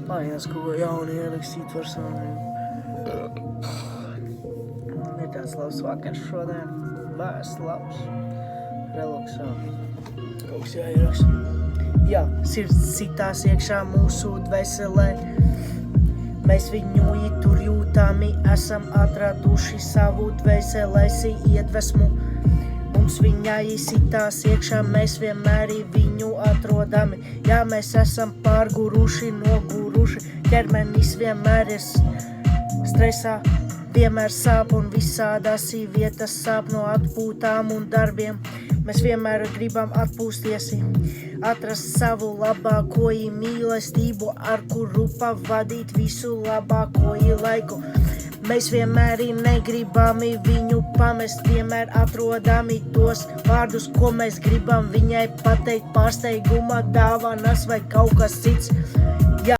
Mājās kaut ko jaunu ierakstīt var saviem. Ir tāds labs vakars šodien. Bēs labs. Relaksā. Kaut kas jāieraksta. Jā, sirds citās iekšā mūsu dvēselē. Mēs viņu tur jūtāmi esam atraduši savu dvēselēsi iedvesmu. Mums viņā izsitās iekšā, mēs vienmēr viņu atrodami. Jā, mēs esam pārguruši, noguruši, ķermenis vienmēr ir stresā. Vienmēr sāp un visādās vietas sāp no atpūtām un darbiem. Mēs vienmēr gribam atpūsties, atrast savu labāko mīlestību, ar kuru pavadīt visu labāko laiku. Mēs vienmēr negribam viņu pamest, vienmēr atrodam tos vārdus, ko mēs gribam viņai pateikt, pārsteiguma dāvanas vai kaut kas cits.